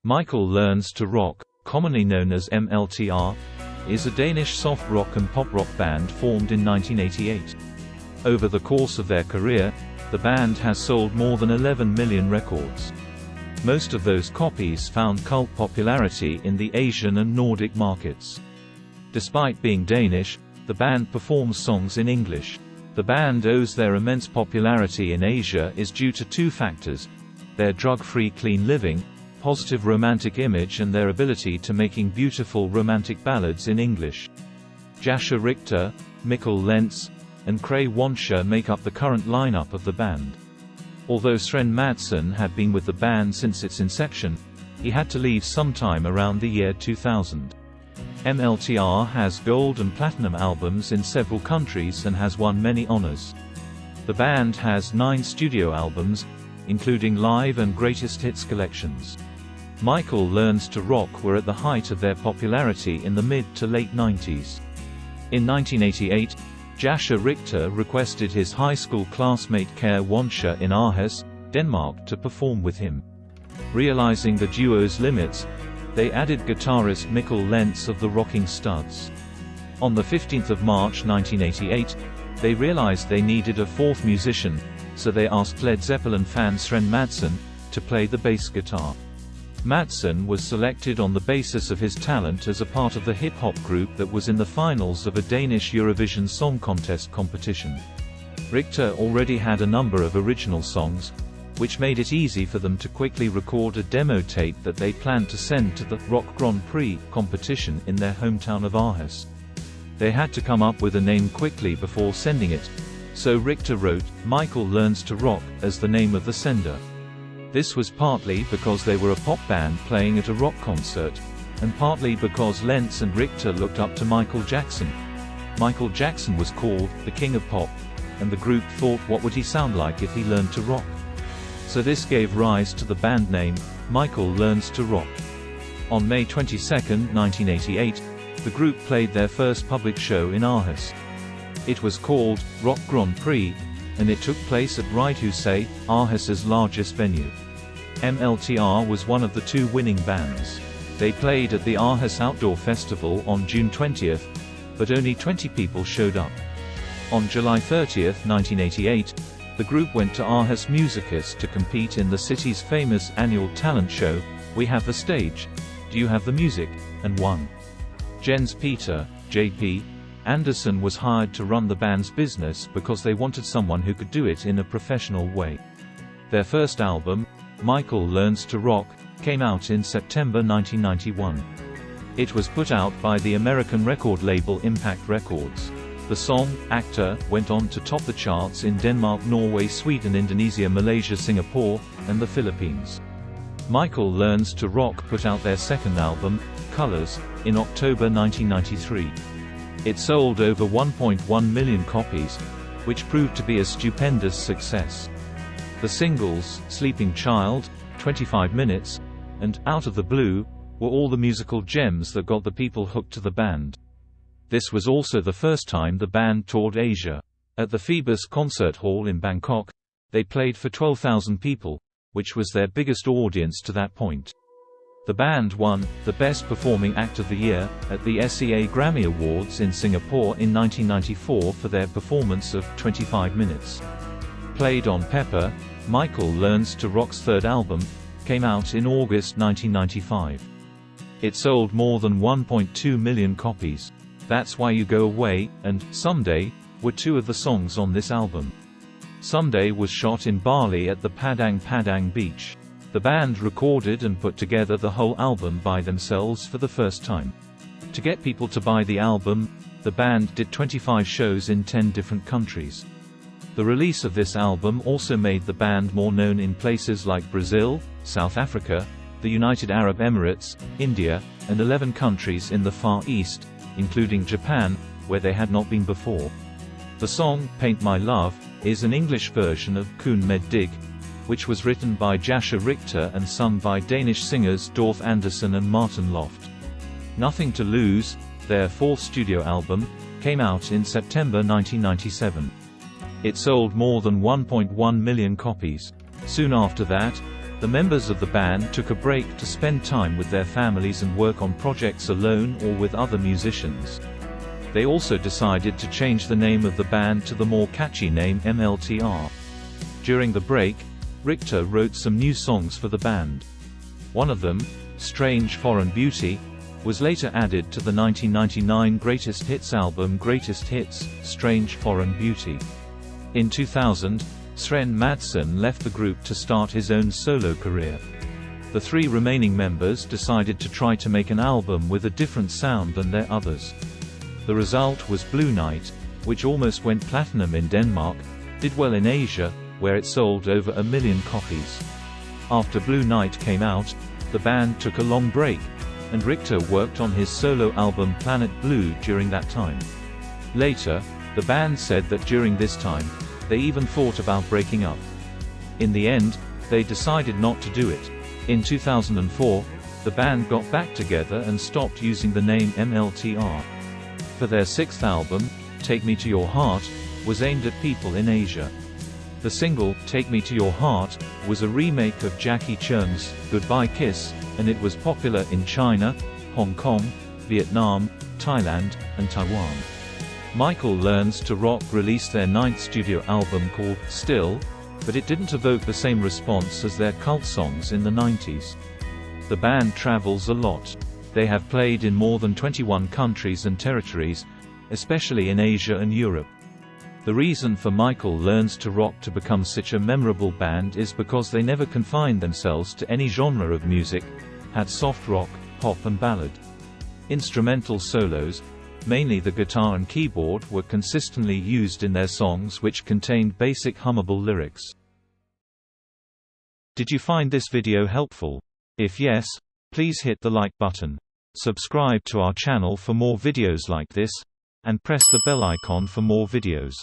Mikkel Learns to Rock, commonly known as MLTR, is a Danish soft rock and pop rock band formed in 1988. Over the course of their career, the band has sold more than 11 million records. Most of those copies found cult popularity in the Asian and Nordic markets. Despite being Danish, the band performs songs in English. The band owes their immense popularity in Asia is due to two factors: their drug-free clean living, positive romantic image, and their ability to making beautiful romantic ballads in English. Jascha Richter, Mikkel Lentz, and Kre Wanscher make up the current lineup of the band. Although Sren Madsen had been with the band since its inception, he had to leave sometime around the year 2000. MLTR has gold and platinum albums in several countries and has won many honors. The band has 9 studio albums, including live and greatest hits collections. Mikkel Learns to Rock were at the height of their popularity in the mid to late 90s. In 1988, Jascha Richter requested his high school classmate Kre Wanscher in Aarhus, Denmark to perform with him. Realizing the duo's limits, they added guitarist Mikkel Lentz of the Rocking Studs. On the 15th of March 1988, they realized they needed a fourth musician, so they asked Led Zeppelin fan Sren Madsen to play the bass guitar. Madsen was selected on the basis of his talent as a part of the hip-hop group that was in the finals of a Danish Eurovision Song Contest competition. Richter already had a number of original songs, which made it easy for them to quickly record a demo tape that they planned to send to the Rock Grand Prix competition in their hometown of Aarhus. They had to come up with a name quickly before sending it, so Richter wrote Mikkel Learns to Rock as the name of the sender. This was partly because they were a pop band playing at a rock concert, and partly because Lentz and Richter looked up to Michael Jackson. Michael Jackson was called the King of Pop, and the group thought, what would he sound like if he learned to rock? So this gave rise to the band name, Mikkel Learns to Rock. On May 22, 1988, the group played their first public show in Aarhus. It was called Rock Grand Prix, and it took place at Ridhuset, Aarhus's largest venue. MLTR was one of the 2 winning bands. They played at the Aarhus Outdoor Festival on June 20, but only 20 people showed up. On July 30, 1988, the group went to Aarhus Musicus to compete in the city's famous annual talent show, We Have the Stage, Do You Have the Music, and won. Jens Peter, J.P. Anderson was hired to run the band's business because they wanted someone who could do it in a professional way. Their first album, Mikkel Learns to Rock, came out in September 1991. It was put out by the American record label Impact Records. The song, Actor, went on to top the charts in Denmark, Norway, Sweden, Indonesia, Malaysia, Singapore, and the Philippines. Mikkel Learns to Rock put out their second album, Colors, in October 1993. It sold over 1.1 million copies, which proved to be a stupendous success. The singles, Sleeping Child, 25 Minutes, and Out of the Blue, were all the musical gems that got the people hooked to the band. This was also the first time the band toured Asia. At the Phoebus Concert Hall in Bangkok, they played for 12,000 people, which was their biggest audience to that point. The band won the Best Performing Act of the Year at the SEA Grammy Awards in Singapore in 1994 for their performance of 25 Minutes. Played on Pepper, Mikkel Learns to Rock's third album, came out in August 1995. It sold more than 1.2 million copies. That's Why You Go Away and Someday were 2 of the songs on this album. Someday was shot in Bali at the Padang Padang beach. The band recorded and put together the whole album by themselves for the first time. To get people to buy the album, the band did 25 shows in 10 different countries. The release of this album also made the band more known in places like Brazil, South Africa, the United Arab Emirates, India, and 11 countries in the Far East, including Japan, where they had not been before. The song, Paint My Love, is an English version of Kun Med Dig, which was written by Jascha Richter and sung by Danish singers Dorf Andersen and Martin Loft. Nothing to Lose, their 4th studio album, came out in September 1997. It sold more than 1.1 million copies. Soon after that, The members of the band took a break to spend time with their families and work on projects alone or with other musicians. They also decided to change the name of the band to the more catchy name MLTR. During the break, Richter wrote some new songs for the band. One of them, Strange Foreign Beauty, was later added to the 1999 Greatest Hits album Greatest Hits, Strange Foreign Beauty. In 2000, Sren Madsen left the group to start his own solo career. The three remaining members decided to try to make an album with a different sound than their others. The result was Blue Night, which almost went platinum in Denmark, did well in Asia, where it sold over 1 million copies. After Blue Night came out, the band took a long break, and Richter worked on his solo album Planet Blue during that time. Later, the band said that during this time, they even thought about breaking up. In the end, they decided not to do it. In 2004, the band got back together and stopped using the name MLTR. For their sixth album, Take Me to Your Heart, was aimed at people in Asia. The single, Take Me to Your Heart, was a remake of Jackie Chan's Goodbye Kiss, and it was popular in China, Hong Kong, Vietnam, Thailand, and Taiwan. Mikkel Lentz to Rock released their ninth studio album called Still, but it didn't evoke the same response as their cult songs in the 90s. The band travels a lot. They have played in more than 21 countries and territories, especially in Asia and Europe. The reason for Mikkel Lentz to Rock to become such a memorable band is because they never confined themselves to any genre of music, had soft rock, pop and ballad. Instrumental solos, mainly the guitar and keyboard, were consistently used in their songs, which contained basic hummable lyrics. Did you find this video helpful? If yes, please hit the like button. Subscribe to our channel for more videos like this, and press the bell icon for more videos.